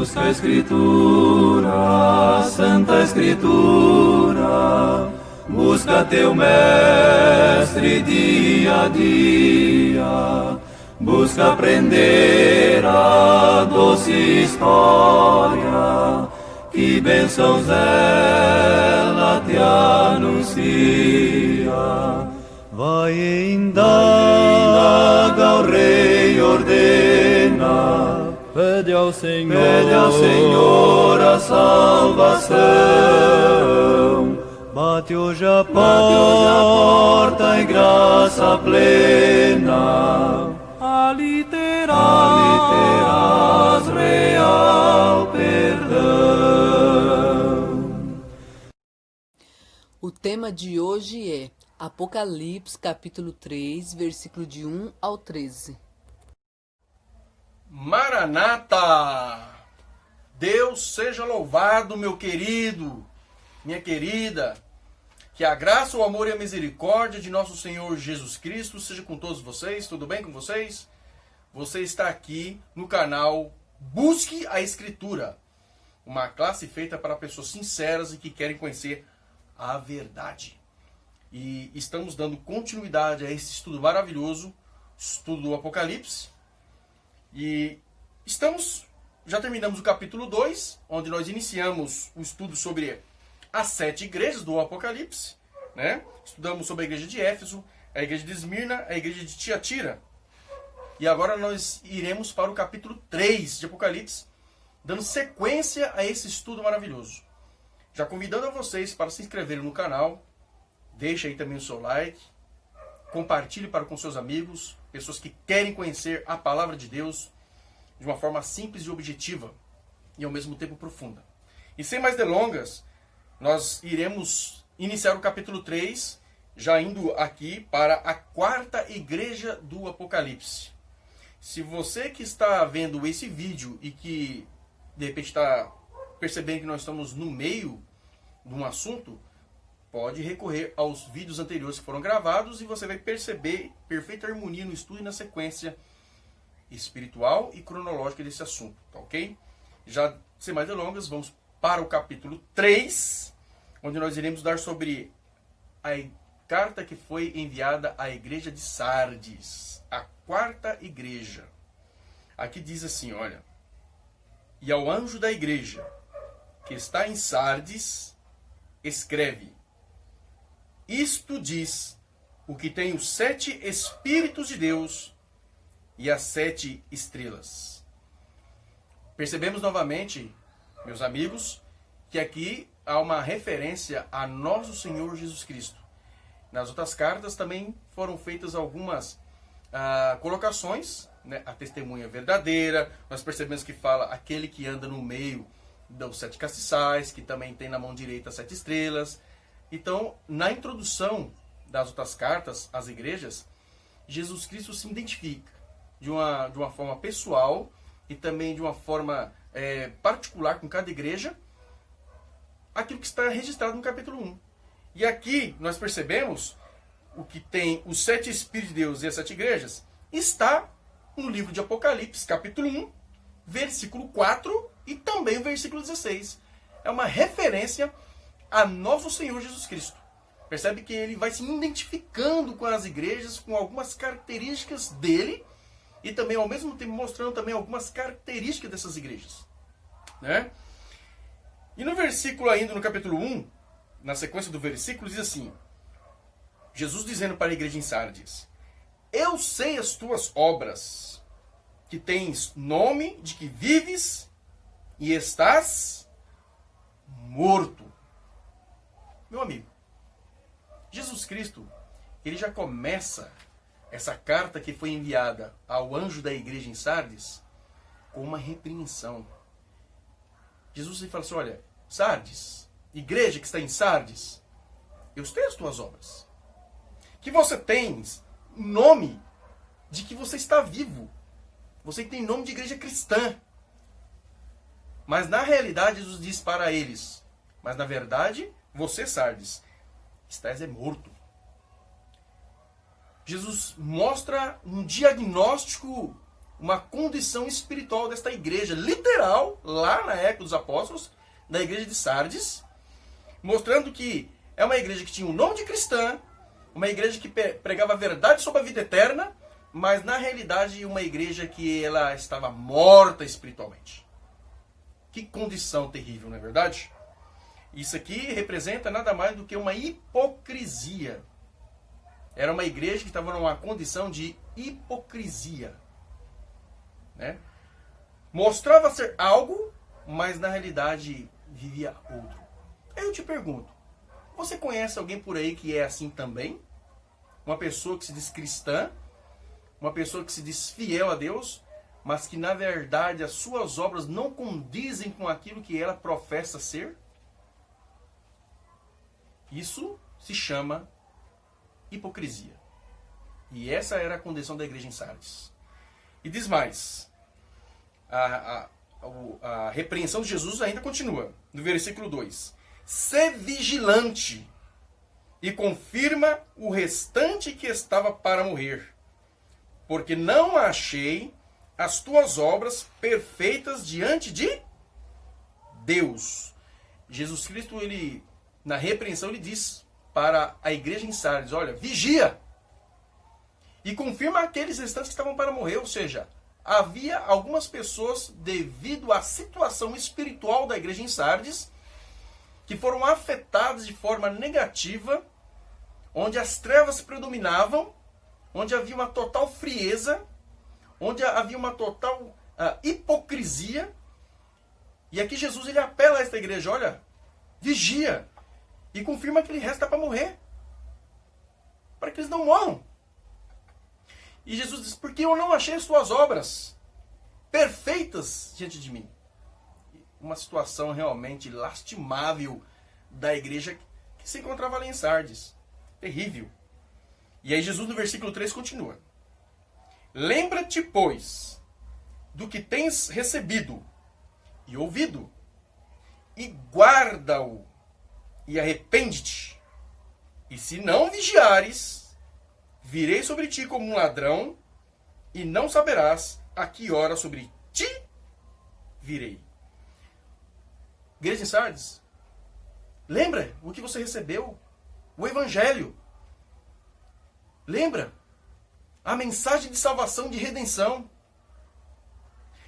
Busca a Escritura, Santa Escritura, busca teu mestre dia a dia, busca aprender a doce história, que bênçãos ela te anuncia. Vai indaga, o Rei ordena, pede ao Senhor a salvação. Bate hoje a porta em graça plena, ali terás real perdão. O tema de hoje é Apocalipse, capítulo 3, versículo de 1 ao 13. Maranata! Deus seja louvado, meu querido, minha querida. Que a graça, o amor e a misericórdia de nosso Senhor Jesus Cristo seja com todos vocês. Tudo bem com vocês? Você está aqui no canal Busque a Escritura, uma classe feita para pessoas sinceras e que querem conhecer a verdade. E estamos dando continuidade a esse estudo maravilhoso, estudo do Apocalipse. E já terminamos o capítulo 2, onde nós iniciamos o estudo sobre as 7 igrejas do Apocalipse, né? Estudamos sobre a igreja de Éfeso, a igreja de Esmirna, a igreja de Tiatira. E agora nós iremos para o capítulo 3 de Apocalipse, dando sequência a esse estudo maravilhoso. Já convidando a vocês para se inscreverem no canal, deixe aí também o seu like, compartilhe com seus amigos, pessoas que querem conhecer a palavra de Deus de uma forma simples e objetiva e ao mesmo tempo profunda. E sem mais delongas, nós iremos iniciar o capítulo 3, já indo aqui para a 4ª igreja do Apocalipse. Se você que está vendo esse vídeo e que de repente está percebendo que nós estamos no meio de um assunto, pode recorrer aos vídeos anteriores que foram gravados e você vai perceber perfeita harmonia no estudo e na sequência espiritual e cronológica desse assunto, tá ok? Já sem mais delongas, vamos para o capítulo 3, onde nós iremos dar sobre a carta que foi enviada à igreja de Sardes, a 4ª igreja. Aqui diz assim, olha: e ao anjo da igreja que está em Sardes, escreve: isto diz o que tem os 7 Espíritos de Deus e as 7 estrelas. Percebemos novamente, meus amigos, que aqui há uma referência a nosso Senhor Jesus Cristo. Nas outras cartas também foram feitas algumas colocações, né? A testemunha verdadeira, nós percebemos que fala aquele que anda no meio dos 7 castiçais, que também tem na mão direita 7 estrelas. Então, na introdução das outras cartas às igrejas, Jesus Cristo se identifica de uma forma pessoal e também de uma forma particular com cada igreja, aquilo que está registrado no capítulo 1. E aqui nós percebemos o que tem os 7 Espíritos de Deus e as 7 igrejas, está no livro de Apocalipse, capítulo 1, versículo 4 e também o versículo 16. É uma referência a nosso Senhor Jesus Cristo. Percebe que ele vai se identificando com as igrejas, com algumas características dele, e também ao mesmo tempo mostrando também algumas características dessas igrejas, né? E no versículo ainda, no capítulo 1, na sequência do versículo, diz assim, Jesus dizendo para a igreja em Sardes: eu sei as tuas obras, que tens nome de que vives e estás morto. Meu amigo, Jesus Cristo, ele já começa essa carta que foi enviada ao anjo da igreja em Sardes com uma repreensão. Jesus fala assim, olha, Sardes, igreja que está em Sardes, eu sei as tuas obras. Que você tens nome de que você está vivo. Você tem nome de igreja cristã. Mas na realidade, Jesus diz para eles, mas na verdade, você, Sardes, estás morto. Jesus mostra um diagnóstico uma condição espiritual desta igreja, literal, lá na época dos apóstolos, da igreja de Sardes, mostrando que é uma igreja que tinha o nome de cristã, uma igreja que pregava a verdade sobre a vida eterna, mas na realidade uma igreja que ela estava morta espiritualmente. Que condição terrível, não é verdade? Isso aqui representa nada mais do que uma hipocrisia. Era uma igreja que estava numa condição de hipocrisia, né? Mostrava ser algo, mas na realidade vivia outro. Aí eu te pergunto, você conhece alguém por aí que é assim também? Uma pessoa que se diz cristã, uma pessoa que se diz fiel a Deus, mas que na verdade as suas obras não condizem com aquilo que ela professa ser? Isso se chama hipocrisia. E essa era a condição da igreja em Sardes. E diz mais, a repreensão de Jesus ainda continua, no versículo 2. Sê vigilante e confirma o restante que estava para morrer, porque não achei as tuas obras perfeitas diante de Deus. Jesus Cristo, ele, na repreensão, ele diz para a igreja em Sardes, olha, vigia e confirma aqueles restantes que estavam para morrer. Ou seja, havia algumas pessoas, devido à situação espiritual da igreja em Sardes, que foram afetadas de forma negativa, onde as trevas predominavam, onde havia uma total frieza, onde havia uma total hipocrisia. E aqui Jesus ele apela a esta igreja, olha, vigia e confirma que ele resta para morrer, para que eles não morram. E Jesus diz, porque eu não achei as tuas obras perfeitas diante de mim. Uma situação realmente lastimável da igreja que se encontrava ali em Sardes. Terrível. E aí Jesus no versículo 3 continua. Lembra-te, pois, do que tens recebido e ouvido, e guarda-o, e arrepende-te. E se não vigiares, virei sobre ti como um ladrão, e não saberás a que hora sobre ti virei. Igreja em Sardes, lembra o que você recebeu? O Evangelho. Lembra a mensagem de salvação, de redenção.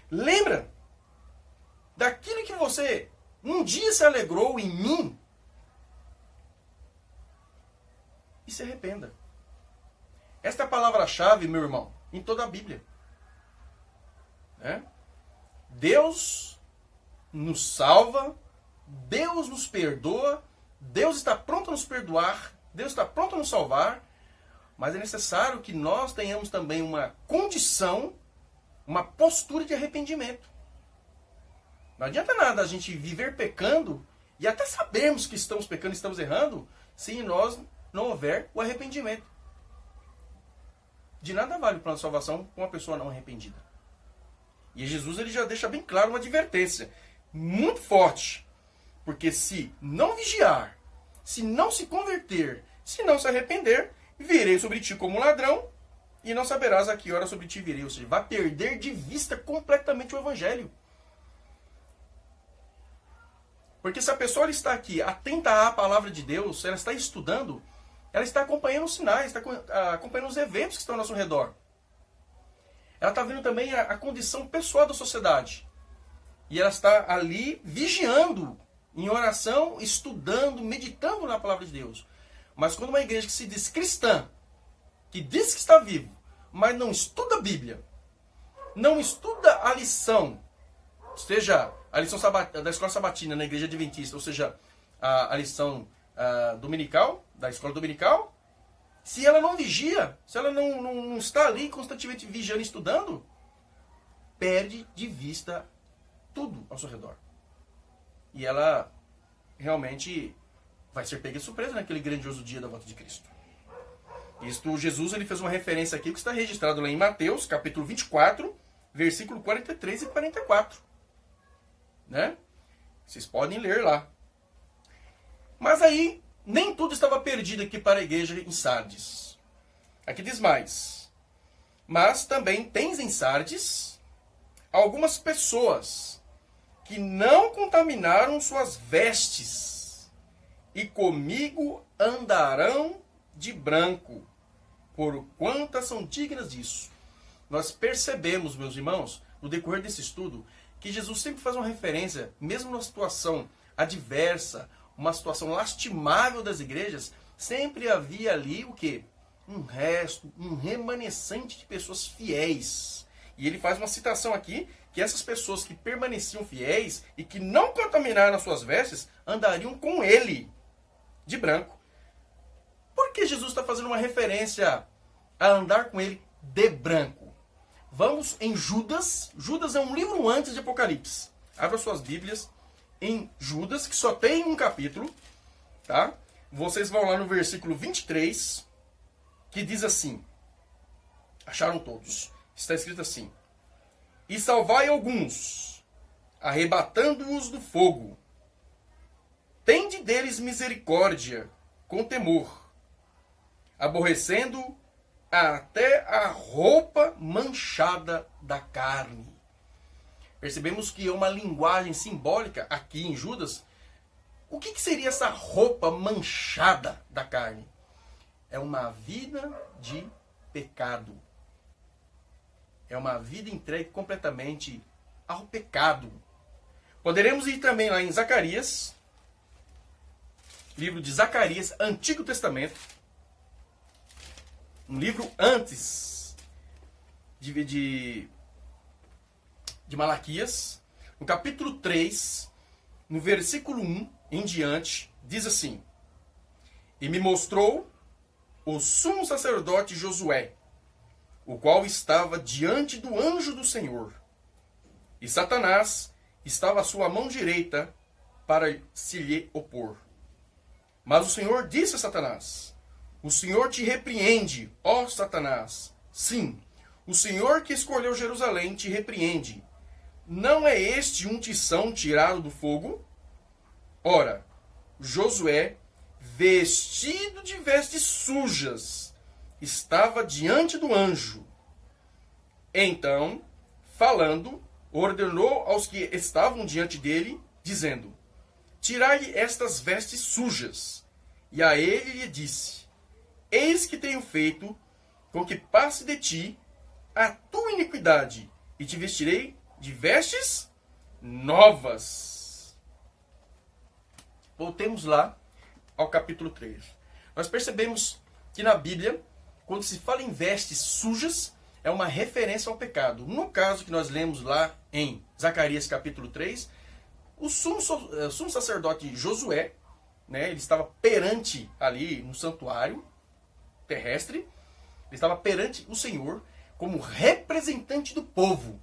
Lembra daquilo que você um dia se alegrou em mim. E se arrependa. Esta é a palavra-chave, meu irmão, em toda a Bíblia. Deus nos salva, Deus nos perdoa, Deus está pronto a nos perdoar, Deus está pronto a nos salvar, mas é necessário que nós tenhamos também uma condição, uma postura de arrependimento. Não adianta nada a gente viver pecando e até sabermos que estamos pecando e estamos errando, se em nós não houver o arrependimento. De nada vale o plano de salvação com uma pessoa não arrependida. E Jesus ele já deixa bem claro uma advertência muito forte. Porque se não vigiar, se não se converter, se não se arrepender, virei sobre ti como um ladrão e não saberás a que hora sobre ti virei. Ou seja, vai perder de vista completamente o Evangelho. Porque se a pessoa está aqui atenta à palavra de Deus, ela está estudando, ela está acompanhando os sinais, está acompanhando os eventos que estão ao nosso redor. Ela está vendo também a condição pessoal da sociedade. E ela está ali vigiando, em oração, estudando, meditando na palavra de Deus. Mas quando uma igreja que se diz cristã, que diz que está vivo, mas não estuda a Bíblia, não estuda a lição, seja a lição da escola sabatina na igreja adventista, ou seja, a lição dominical, da escola dominical, se ela não vigia, se ela não está ali constantemente vigiando e estudando, perde de vista tudo ao seu redor. E ela realmente vai ser pega de surpresa naquele grandioso dia da volta de Cristo. Isto, Jesus ele fez uma referência aqui que está registrado lá em Mateus, capítulo 24, versículo 43 e 44. Né? Vocês podem ler lá. Mas aí, nem tudo estava perdido aqui para a igreja em Sardes. Aqui diz mais. Mas também tens em Sardes algumas pessoas que não contaminaram suas vestes e comigo andarão de branco, porquanto são dignas disso. Nós percebemos, meus irmãos, no decorrer desse estudo, que Jesus sempre faz uma referência, mesmo numa situação adversa, uma situação lastimável das igrejas, sempre havia ali o quê? Um resto, um remanescente de pessoas fiéis. E ele faz uma citação aqui, que essas pessoas que permaneciam fiéis e que não contaminaram as suas vestes, andariam com ele, de branco. Por que Jesus está fazendo uma referência a andar com ele de branco? Vamos em Judas. Judas é um livro antes de Apocalipse. Abra suas Bíblias em Judas, que só tem um capítulo. Tá? Vocês vão lá no versículo 23, que diz assim. Acharam todos. Está escrito assim. E salvai alguns, arrebatando-os do fogo. Tende deles misericórdia, com temor, aborrecendo até a roupa manchada da carne. Percebemos que é uma linguagem simbólica aqui em Judas. O que seria essa roupa manchada da carne? É uma vida de pecado. É uma vida entregue completamente ao pecado. Poderemos ir também lá em Zacarias, livro de Zacarias, Antigo Testamento, um livro antes de Malaquias, no capítulo 3, no versículo 1 em diante, diz assim: E me mostrou o sumo sacerdote Josué, o qual estava diante do anjo do Senhor. E Satanás estava à sua mão direita para se lhe opor. Mas o Senhor disse a Satanás: O Senhor te repreende, ó Satanás. Sim, o Senhor que escolheu Jerusalém te repreende. Não é este um tição tirado do fogo? Ora, Josué, vestido de vestes sujas, estava diante do anjo. Então, falando, ordenou aos que estavam diante dele, dizendo: Tirai-lhe estas vestes sujas. E a ele lhe disse: Eis que tenho feito com que passe de ti a tua iniquidade, e te vestirei de vestes novas. Voltemos lá ao capítulo 3. Nós percebemos que na Bíblia, quando se fala em vestes sujas, é uma referência ao pecado. No caso que nós lemos lá em Zacarias capítulo 3, o sumo sacerdote Josué, né, ele estava perante ali no santuário terrestre, ele estava perante o Senhor como representante do povo,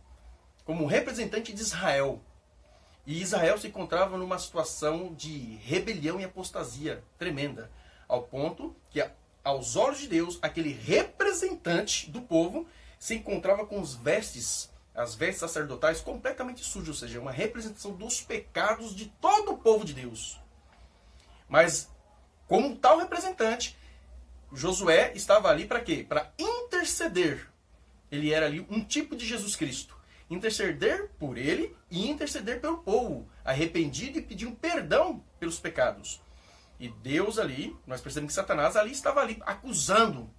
como representante de Israel. E Israel se encontrava numa situação de rebelião e apostasia tremenda, ao ponto que, aos olhos de Deus, aquele representante do povo se encontrava com as vestes sacerdotais completamente sujas, ou seja, uma representação dos pecados de todo o povo de Deus. Mas, como tal representante, Josué estava ali para quê? Para interceder. Ele era ali um tipo de Jesus Cristo. Interceder por ele e interceder pelo povo, arrependido e pedindo perdão pelos pecados. E Deus ali, nós percebemos que Satanás ali estava ali acusando,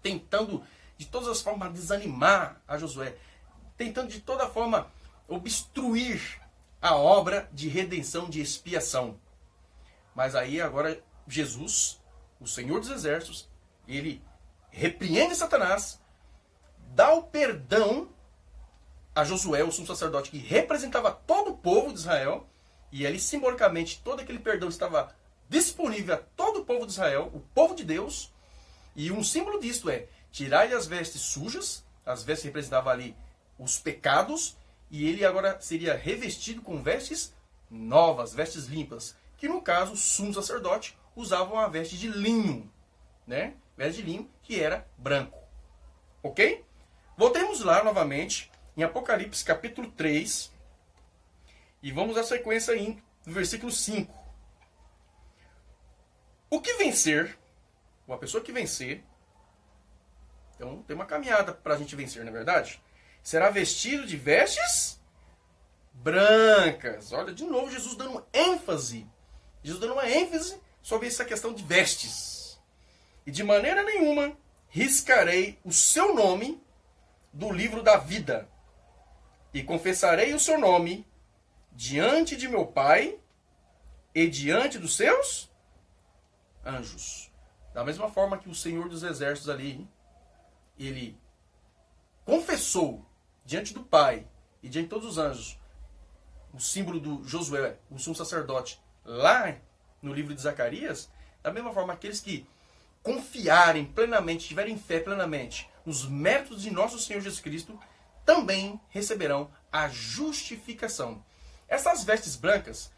tentando de todas as formas desanimar a Josué, tentando de toda forma obstruir a obra de redenção, de expiação. Mas aí agora Jesus, o Senhor dos Exércitos, ele repreende Satanás, dá o perdão a Josué, o sumo sacerdote, que representava todo o povo de Israel, e ali simbolicamente todo aquele perdão estava disponível a todo o povo de Israel, o povo de Deus, e um símbolo disto é tirar-lhe as vestes sujas, as vestes que representavam ali os pecados, e ele agora seria revestido com vestes novas, vestes limpas, que no caso o sumo sacerdote usava uma veste de linho, né? Veste de linho que era branco. Ok? Voltemos lá novamente em Apocalipse capítulo 3 e vamos à sequência aí do versículo 5. O que vencer, uma pessoa que vencer, Então tem uma caminhada para a gente vencer, não é verdade? Será vestido de vestes brancas. Olha, de novo, Jesus dando ênfase. Jesus dando uma ênfase sobre essa questão de vestes. E de maneira nenhuma riscarei o seu nome do livro da vida. E confessarei o seu nome diante de meu Pai e diante dos seus anjos. Da mesma forma que o Senhor dos Exércitos ali, ele confessou diante do Pai e diante de todos os anjos o símbolo do Josué, o sumo sacerdote, lá no livro de Zacarias, da mesma forma aqueles que confiarem plenamente, tiverem fé plenamente nos méritos de nosso Senhor Jesus Cristo, também receberão a justificação. Essas vestes brancas,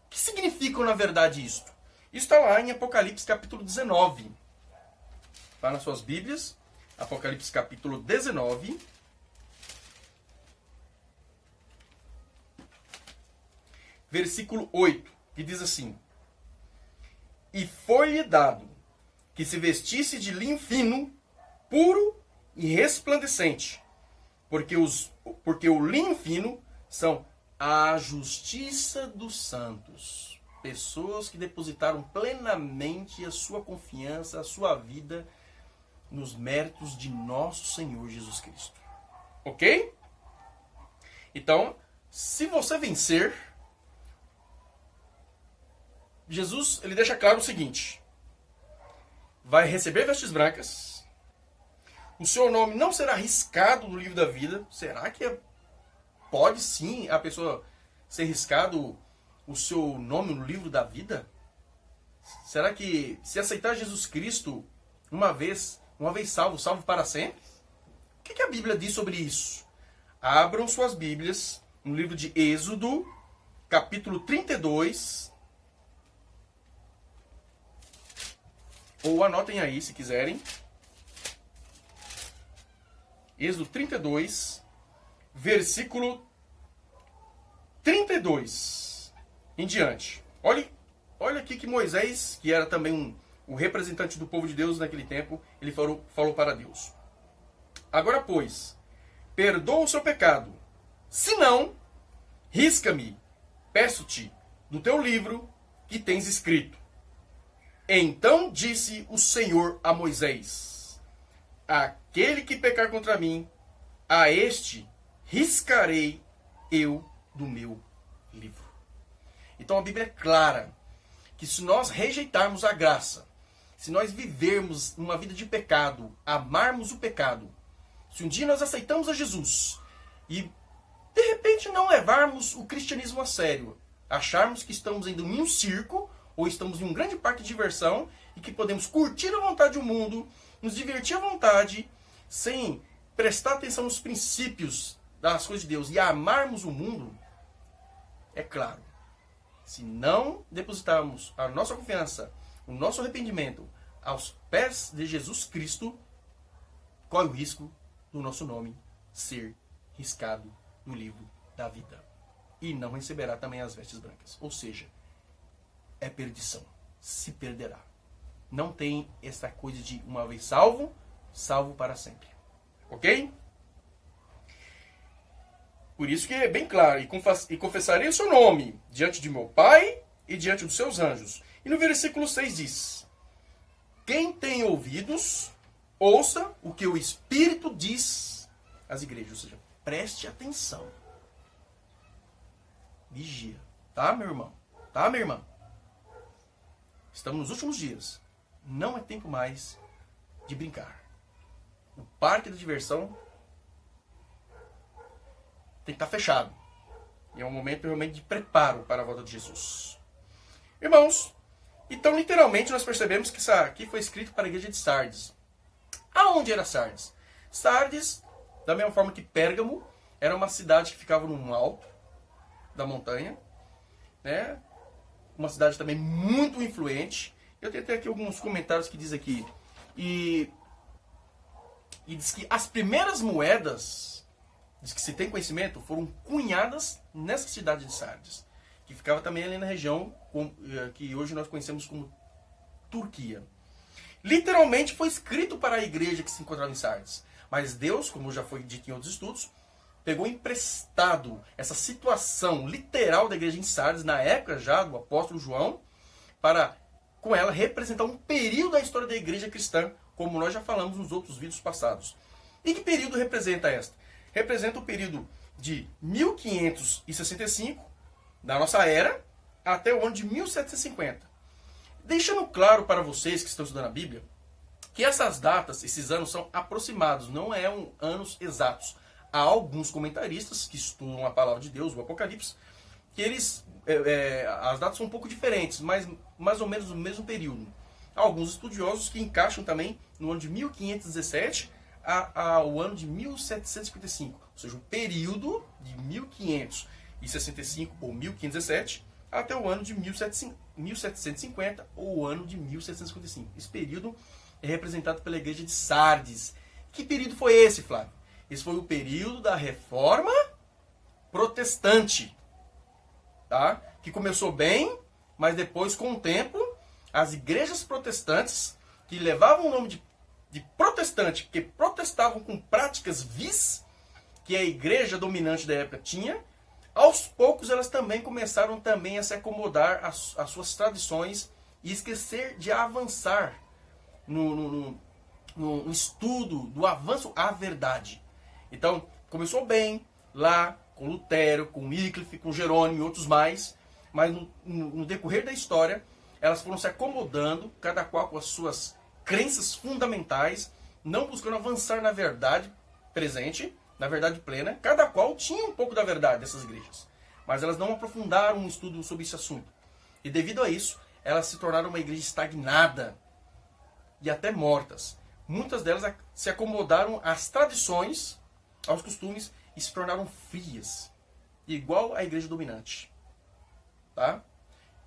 o que significam na verdade isto? Isso está lá em Apocalipse capítulo 19. Vá nas suas Bíblias, Apocalipse capítulo 19. Versículo 8, que diz assim: E foi-lhe dado que se vestisse de linho fino, puro e resplandecente, porque o linho fino são a justiça dos santos. Pessoas que depositaram plenamente a sua confiança, a sua vida nos méritos de nosso Senhor Jesus Cristo. Ok? Então, se você vencer, Jesus, ele deixa claro o seguinte: vai receber vestes brancas, o seu nome não será riscado no livro da vida. Será que pode sim a pessoa ser riscado o seu nome no livro da vida? Será que se aceitar Jesus Cristo uma vez salvo para sempre? O que a Bíblia diz sobre isso? Abram suas Bíblias no livro de Êxodo, capítulo 32, ou anotem aí se quiserem. Êxodo 32, versículo 32 em diante. Olha aqui que Moisés, que era também o representante do povo de Deus naquele tempo, ele falou para Deus: Agora, pois, perdoa o seu pecado. Se não, risca-me, peço-te, do teu livro que tens escrito. Então disse o Senhor a Moisés: Aquele que pecar contra mim, a este riscarei eu do meu livro. Então a Bíblia é clara que se nós rejeitarmos a graça, se nós vivermos uma vida de pecado, amarmos o pecado, se um dia nós aceitamos a Jesus e de repente não levarmos o cristianismo a sério, acharmos que estamos indo em um circo ou estamos em um grande parque de diversão e que podemos curtir à vontade o mundo, nos divertir à vontade, sem prestar atenção nos princípios das coisas de Deus e amarmos o mundo, é claro, se não depositarmos a nossa confiança, o nosso arrependimento aos pés de Jesus Cristo, corre o risco do nosso nome ser riscado no livro da vida. E não receberá também as vestes brancas. Ou seja, é perdição. Se perderá. Não tem essa coisa de uma vez salvo, salvo para sempre. Ok? Por isso que é bem claro. E confessarei o seu nome diante de meu Pai e diante dos seus anjos. E no versículo 6 diz: Quem tem ouvidos, ouça o que o Espírito diz às igrejas. Ou seja, preste atenção. Vigia. Tá, meu irmão? Tá, minha irmã? Estamos nos últimos dias. Não é tempo mais de brincar. O parque da diversão tem que estar fechado. E é um momento realmente de preparo para a volta de Jesus. Irmãos, então literalmente nós percebemos que isso aqui foi escrito para a igreja de Sardes. Aonde era Sardes? Sardes, da mesma forma que Pérgamo, era uma cidade que ficava num alto da montanha, né? Uma cidade também muito influente. Eu tenho até aqui alguns comentários que diz aqui. E diz que as primeiras moedas, diz que se tem conhecimento, foram cunhadas nessa cidade de Sardes, que ficava também ali na região que hoje nós conhecemos como Turquia. literalmente foi escrito para a igreja que se encontrava em Sardes. Mas Deus, como já foi dito em outros estudos, pegou emprestado essa situação literal da igreja em Sardes, na época já do apóstolo João, para, com ela, representar um período da história da igreja cristã, como nós já falamos nos outros vídeos passados. E que período representa esta? Representa o período de 1565, da nossa era, até o ano de 1750. Deixando claro para vocês que estão estudando a Bíblia, que essas datas, esses anos são aproximados, não são anos exatos. Há alguns comentaristas que estudam a palavra de Deus, o Apocalipse, que eles, as datas são um pouco diferentes, mas mais ou menos no mesmo período. Há alguns estudiosos que encaixam também no ano de 1517 ao ano de 1755, ou seja, o período de 1565 ou 1517 até o ano de 1750 ou o ano de 1755. Esse período é representado pela igreja de Sardes. Que período foi esse, Flávio? Esse foi o período da Reforma Protestante, tá? Que começou bem, mas depois, com o tempo, as igrejas protestantes, que levavam o nome de protestante, que protestavam com práticas vis, que a igreja dominante da época tinha, aos poucos elas também começaram também a se acomodar às suas tradições e esquecer de avançar no estudo do avanço à verdade. Então, começou bem lá com Lutero, com Wycliffe, com Jerônimo e outros mais, mas no decorrer da história, elas foram se acomodando, cada qual com as suas crenças fundamentais, não buscando avançar na verdade presente, na verdade plena. Cada qual tinha um pouco da verdade dessas igrejas, mas elas não aprofundaram um estudo sobre esse assunto. E devido a isso, elas se tornaram uma igreja estagnada e até mortas. Muitas delas se acomodaram às tradições, aos costumes, e se tornaram frias, igual à igreja dominante. Tá?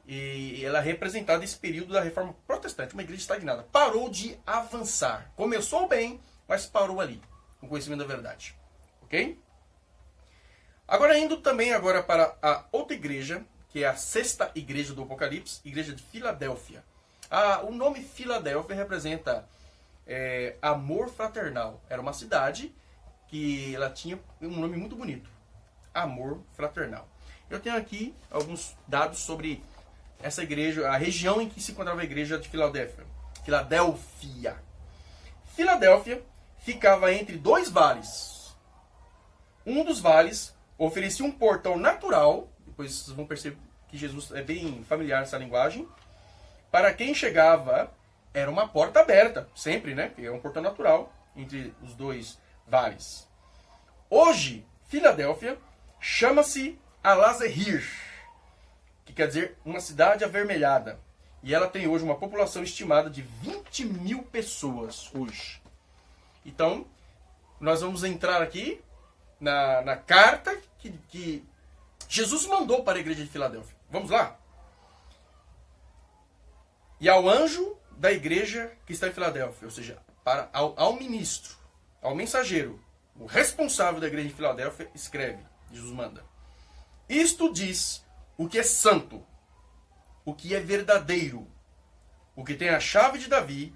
E ela é representada nesse período da Reforma Protestante, uma igreja estagnada. Parou de avançar. Começou bem, mas parou ali, no conhecimento da verdade. Ok? Agora indo também para a outra igreja, que é a sexta igreja do Apocalipse, igreja de Filadélfia. O nome Filadélfia representa amor fraternal. Era uma cidade que ela tinha um nome muito bonito. Amor fraternal. Eu tenho aqui alguns dados sobre essa igreja, a região em que se encontrava a igreja de Filadélfia. Filadélfia ficava entre dois vales. Um dos vales oferecia um portão natural, depois vocês vão perceber que Jesus é bem familiar nessa linguagem. Para quem chegava, era uma porta aberta, sempre, né? Porque é um portão natural entre os dois vales. Hoje, Filadélfia chama-se Alazehir, que quer dizer uma cidade avermelhada. E ela tem hoje uma população estimada de 20 mil pessoas hoje. Então, nós vamos entrar aqui na carta que Jesus mandou para a igreja de Filadélfia. Vamos lá? E ao anjo da igreja que está em Filadélfia, ou seja, ao ministro, ao mensageiro, o responsável da igreja de Filadélfia, escreve, Jesus manda: isto diz o que é santo, o que é verdadeiro, o que tem a chave de Davi,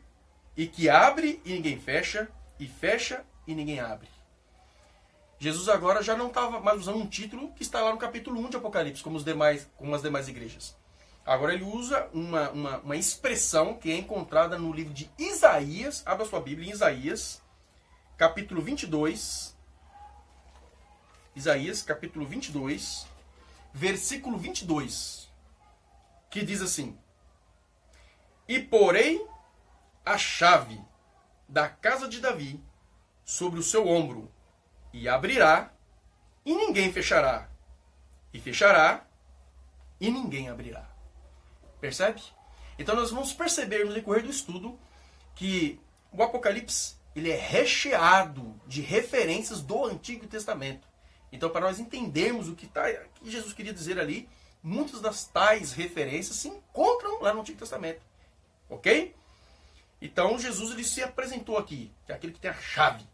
e que abre e ninguém fecha, e fecha e ninguém abre. Jesus agora já não estava mais usando um título que está lá no capítulo 1 de Apocalipse, como as demais igrejas. Agora ele usa uma expressão que é encontrada no livro de Isaías. Abra sua Bíblia em Isaías, capítulo 22. Isaías, capítulo 22, versículo 22, que diz assim: e porei a chave da casa de Davi sobre o seu ombro, e abrirá, e ninguém fechará, e fechará, e ninguém abrirá. Percebe? Então nós vamos perceber no decorrer do estudo que o Apocalipse ele é recheado de referências do Antigo Testamento. Então, para nós entendermos o que Jesus queria dizer ali, muitas das tais referências se encontram lá no Antigo Testamento. Ok? Então, Jesus ele se apresentou aqui, que é aquele que tem a chave,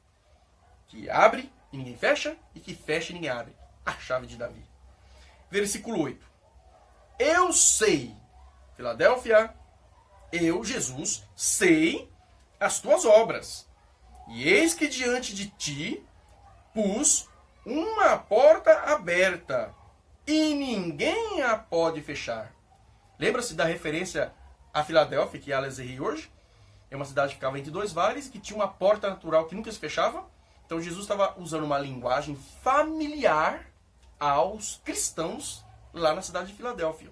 que abre e ninguém fecha, e que fecha e ninguém abre. A chave de Davi. Versículo 8. Eu sei, Filadélfia, eu, Jesus, sei as tuas obras. E eis que diante de ti pus uma porta aberta, e ninguém a pode fechar. Lembra-se da referência a Filadélfia, que é Alexandria hoje? É uma cidade que ficava entre dois vales e que tinha uma porta natural que nunca se fechava. Então Jesus estava usando uma linguagem familiar aos cristãos lá na cidade de Filadélfia.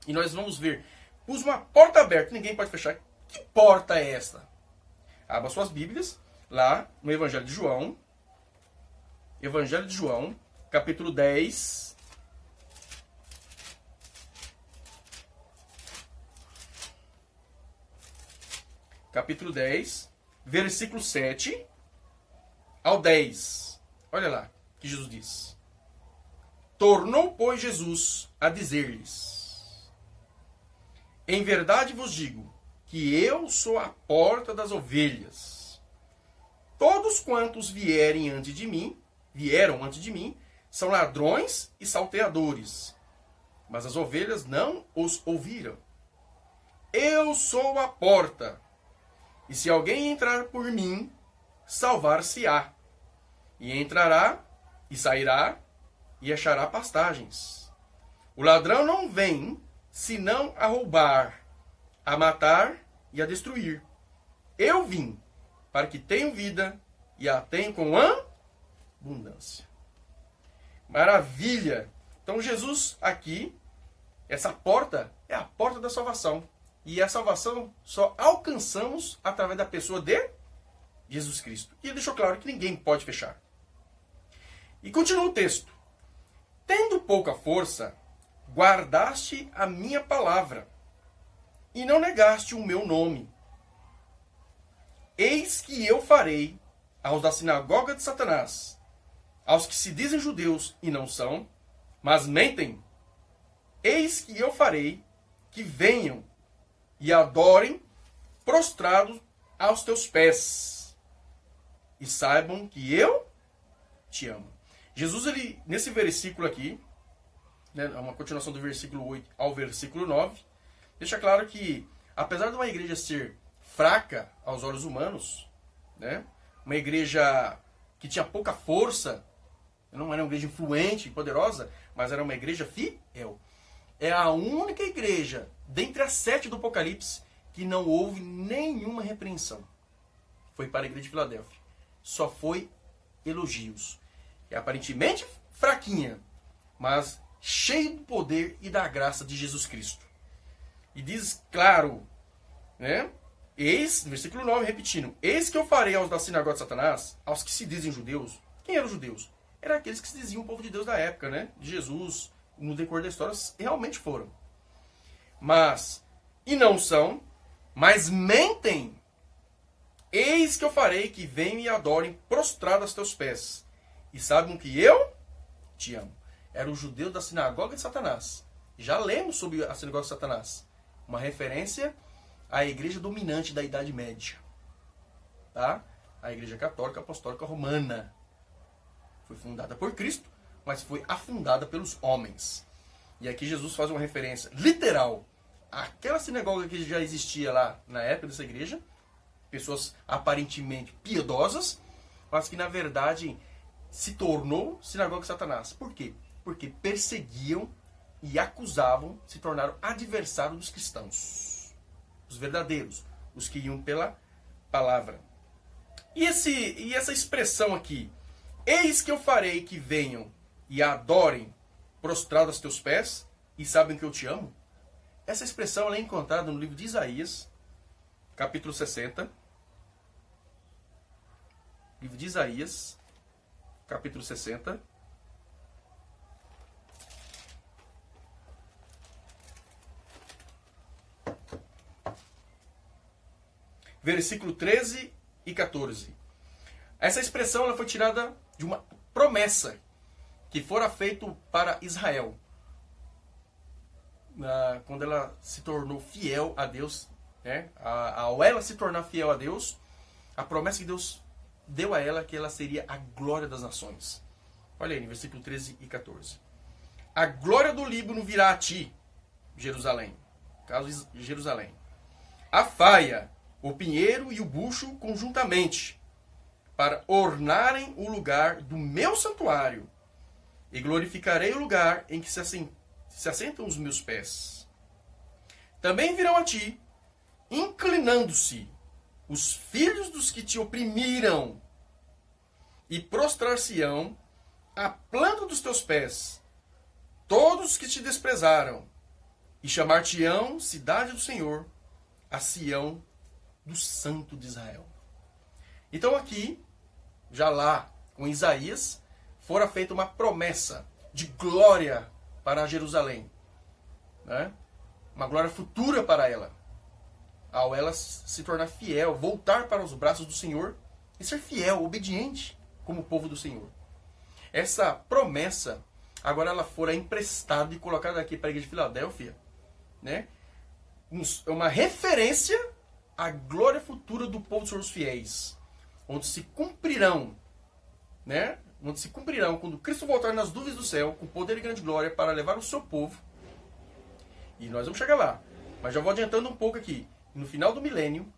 E nós vamos ver, pus uma porta aberta, ninguém pode fechar. Que porta é esta? Abra suas Bíblias, lá no Evangelho de João. Evangelho de João, capítulo 10. Capítulo 10, versículo 7 ao 10. Olha lá que Jesus diz. Tornou, pois, Jesus a dizer-lhes: em verdade vos digo que eu sou a porta das ovelhas. Todos quantos vieram antes de mim, são ladrões e salteadores, mas as ovelhas não os ouviram. Eu sou a porta, e se alguém entrar por mim, salvar-se-á, e entrará e sairá e achará pastagens. O ladrão não vem senão a roubar, a matar e a destruir. Eu vim para que tenham vida e a tenham com abundância. Maravilha! Então Jesus aqui, essa porta é a porta da salvação. E a salvação só alcançamos através da pessoa de Jesus Cristo. E ele deixou claro que ninguém pode fechar. E continua o texto. Tendo pouca força, guardaste a minha palavra, e não negaste o meu nome. Eis que eu farei aos da sinagoga de Satanás, aos que se dizem judeus e não são, mas mentem, eis que eu farei que venham e adorem prostrados aos teus pés, e saibam que eu te amo. Jesus, ele, nesse versículo aqui, né, uma continuação do versículo 8 ao versículo 9, deixa claro que, apesar de uma igreja ser fraca aos olhos humanos, né, uma igreja que tinha pouca força, não era uma igreja influente e poderosa, mas era uma igreja fiel. É a única igreja, dentre as 7 do Apocalipse, que não houve nenhuma repreensão. Foi para a igreja de Filadélfia. Só foi elogios. É aparentemente fraquinha, mas cheio do poder e da graça de Jesus Cristo. E diz claro, né? Eis, versículo 9, repetindo, eis que eu farei aos da sinagoga de Satanás, aos que se dizem judeus. Quem eram os judeus? Eram aqueles que se diziam o povo de Deus da época, né? De Jesus, no decorrer da história, realmente foram. Mas, e não são, mas mentem. Eis que eu farei que venham e adorem prostrado aos teus pés. E saibam que eu te amo. Era o judeu da sinagoga de Satanás. Já lemos sobre a sinagoga de Satanás. Uma referência à igreja dominante da Idade Média. Tá? A igreja católica apostólica romana. Foi fundada por Cristo, mas foi afundada pelos homens. E aqui Jesus faz uma referência literal àquela sinagoga que já existia lá na época dessa igreja. Pessoas aparentemente piedosas, mas que na verdade se tornou sinagoga de Satanás. Por quê? Porque perseguiam e acusavam, se tornaram adversários dos cristãos. Os verdadeiros, os que iam pela palavra. E essa expressão aqui, eis que eu farei que venham e adorem prostrados aos teus pés e sabem que eu te amo. Essa expressão ela é encontrada no livro de Isaías, capítulo 60. Livro de Isaías, capítulo 60. Versículo 13 e 14. Essa expressão ela foi tirada de uma promessa que fora feita para Israel. Quando ela se tornou fiel a Deus, né? Ao ela se tornar fiel a Deus, a promessa que Deus deu a ela que ela seria a glória das nações. Olha aí, no versículo 13 e 14. A glória do Líbano virá a ti, Jerusalém. Caso Jerusalém. A faia o pinheiro e o bucho conjuntamente, para ornarem o lugar do meu santuário, e glorificarei o lugar em que se assentam os meus pés. Também virão a ti, inclinando-se, os filhos dos que te oprimiram, e prostrar-se-ão à planta dos teus pés, todos os que te desprezaram, e chamar-te-ão cidade do Senhor, a Sião do Santo de Israel. Então aqui, já lá com Isaías, fora feita uma promessa de glória para Jerusalém, né? Uma glória futura para ela, ao ela se tornar fiel, voltar para os braços do Senhor e ser fiel, obediente como povo do Senhor. Essa promessa, agora ela fora emprestada e colocada aqui para a igreja de Filadélfia, né? Uma referência à glória futura do povo dos seus fiéis, onde se cumprirão, né? Onde se cumprirão quando Cristo voltar nas nuvens do céu, com poder e grande glória, para levar o seu povo. E nós vamos chegar lá. Mas já vou adiantando um pouco aqui. No final do milênio,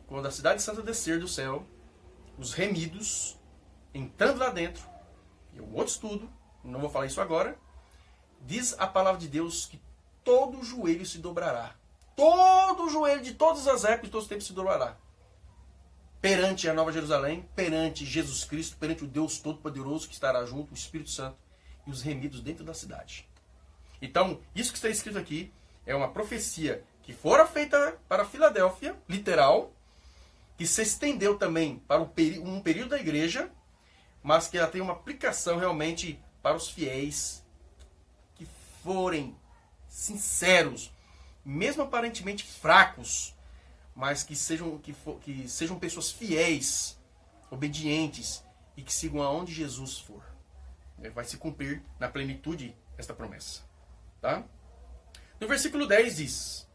quando a cidade santa descer do céu, os remidos, entrando lá dentro, e um outro estudo, não vou falar isso agora, diz a palavra de Deus que todo joelho se dobrará. Todo joelho de todas as épocas, de todos os tempos se dobrará. Perante a Nova Jerusalém, perante Jesus Cristo, perante o Deus Todo-Poderoso que estará junto, o Espírito Santo e os remidos dentro da cidade. Então, isso que está escrito aqui é uma profecia que fora feita para Filadélfia, literal, que se estendeu também para um período da igreja, mas que ela tem uma aplicação realmente para os fiéis que forem sinceros, mesmo aparentemente fracos, mas que sejam pessoas fiéis, obedientes e que sigam aonde Jesus for. Vai se cumprir na plenitude esta promessa. Tá? No versículo 10 diz: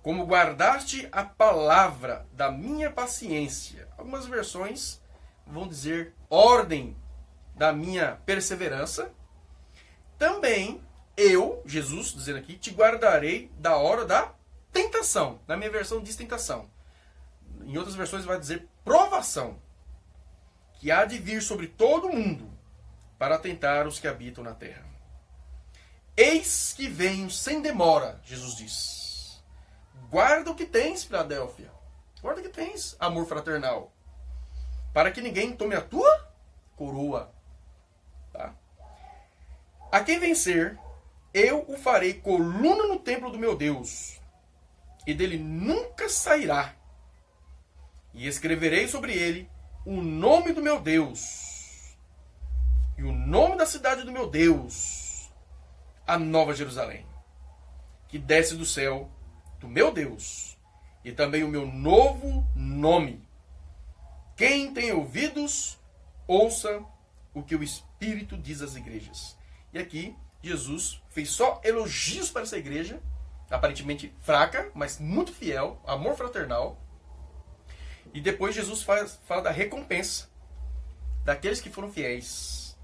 como guardaste a palavra da minha paciência. Algumas versões vão dizer ordem da minha perseverança. Também eu, Jesus, dizendo aqui, te guardarei da hora da tentação. Na minha versão diz tentação. Em outras versões vai dizer provação, que há de vir sobre todo o mundo para tentar os que habitam na terra. Eis que venho sem demora, Jesus diz. Guarda o que tens, Filadélfia. Guarda o que tens, amor fraternal. Para que ninguém tome a tua coroa. Tá? A quem vencer, eu o farei coluna no templo do meu Deus, e dele nunca sairá. E escreverei sobre ele o nome do meu Deus, e o nome da cidade do meu Deus, a Nova Jerusalém, que desce do céu do meu Deus, e também o meu novo nome. Quem tem ouvidos, ouça o que o Espírito diz às igrejas. E aqui, Jesus fez só elogios para essa igreja, aparentemente fraca, mas muito fiel, amor fraternal. E depois Jesus fala da recompensa daqueles que foram fiéis,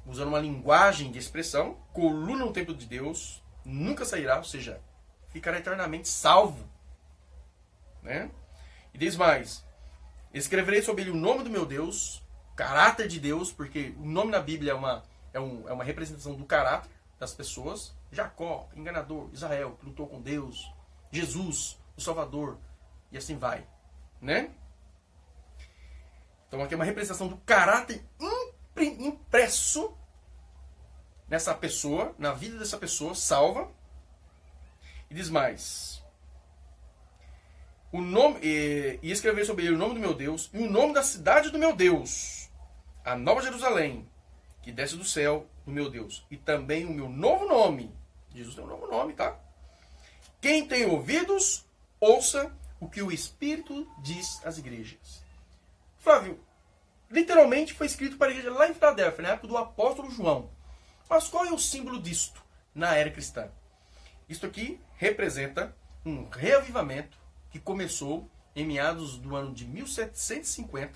usando uma linguagem de expressão, coluna no templo de Deus, nunca sairá, ou seja, ficará eternamente salvo. Né? E diz mais: escreverei sobre ele o nome do meu Deus, caráter de Deus, porque o nome na Bíblia é uma representação do caráter das pessoas. Jacó, enganador, Israel, que lutou com Deus, Jesus, o Salvador, e assim vai. Né? Então aqui é uma representação do caráter impresso nessa pessoa, na vida dessa pessoa salva. E diz mais: e escrever sobre ele o nome do meu Deus e o nome da cidade do meu Deus, a Nova Jerusalém, que desce do céu do meu Deus, e também o meu novo nome. Jesus tem um novo nome, tá? Quem tem ouvidos, ouça o que o Espírito diz às igrejas. Flávio, literalmente foi escrito para a igreja lá em Filadélfia, na época do apóstolo João. Mas qual é o símbolo disto na era cristã? Isto aqui representa um reavivamento que começou em meados do ano de 1750.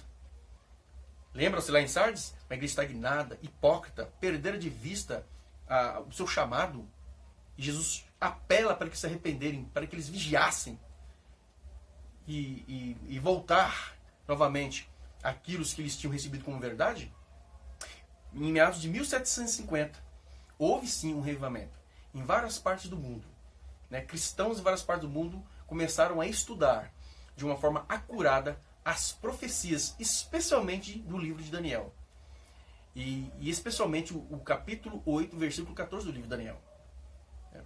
Lembra-se lá em Sardes? Uma igreja estagnada, hipócrita, perderam de vista o seu chamado. E Jesus apela para que se arrependerem, para que eles vigiassem. e voltar novamente aquilo que eles tinham recebido como verdade, em meados de 1750, houve sim um reavivamento em várias partes do mundo. Né? Cristãos em várias partes do mundo começaram a estudar de uma forma acurada as profecias, especialmente do livro de Daniel. E especialmente o capítulo 8, versículo 14 do livro de Daniel.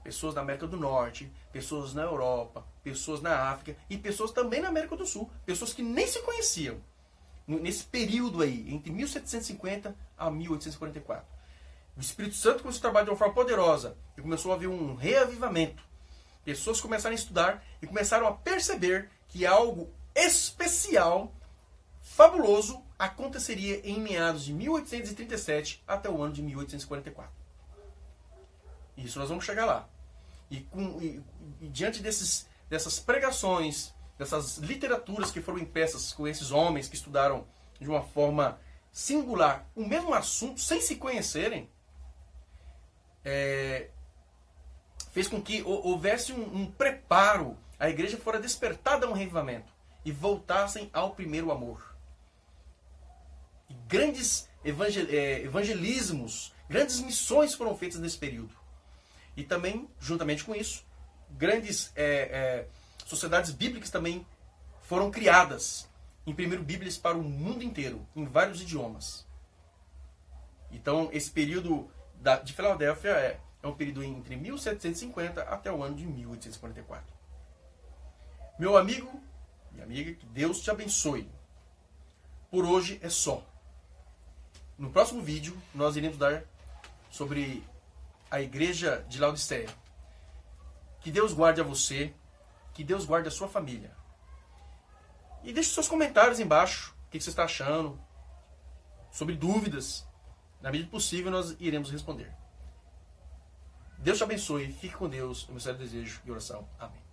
Pessoas na América do Norte, pessoas na Europa, pessoas na África e pessoas também na América do Sul. Pessoas que nem se conheciam. Nesse período aí, entre 1750 a 1844. O Espírito Santo começou a trabalhar de uma forma poderosa e começou a haver um reavivamento. Pessoas começaram a estudar e começaram a perceber que algo especial, fabuloso, aconteceria em meados de 1837 até o ano de 1844. Isso nós vamos chegar lá. E diante dessas pregações, dessas literaturas que foram impressas com esses homens que estudaram de uma forma singular o mesmo assunto, sem se conhecerem, fez com que houvesse um preparo, a igreja fora despertada a um reavivamento e voltassem ao primeiro amor. E grandes evangelismos, grandes missões foram feitas nesse período. E também, juntamente com isso, grandes sociedades bíblicas também foram criadas. Imprimiram Bíblias para o mundo inteiro, em vários idiomas. Então, esse período de Filadélfia é um período entre 1750 até o ano de 1844. Meu amigo e amiga, que Deus te abençoe. Por hoje é só. No próximo vídeo, nós iremos dar sobre a igreja de Laodiceia. Que Deus guarde a você, que Deus guarde a sua família. E deixe seus comentários embaixo, o que você está achando, sobre dúvidas. Na medida do possível, nós iremos responder. Deus te abençoe, fique com Deus, é o meu sério desejo e oração. Amém.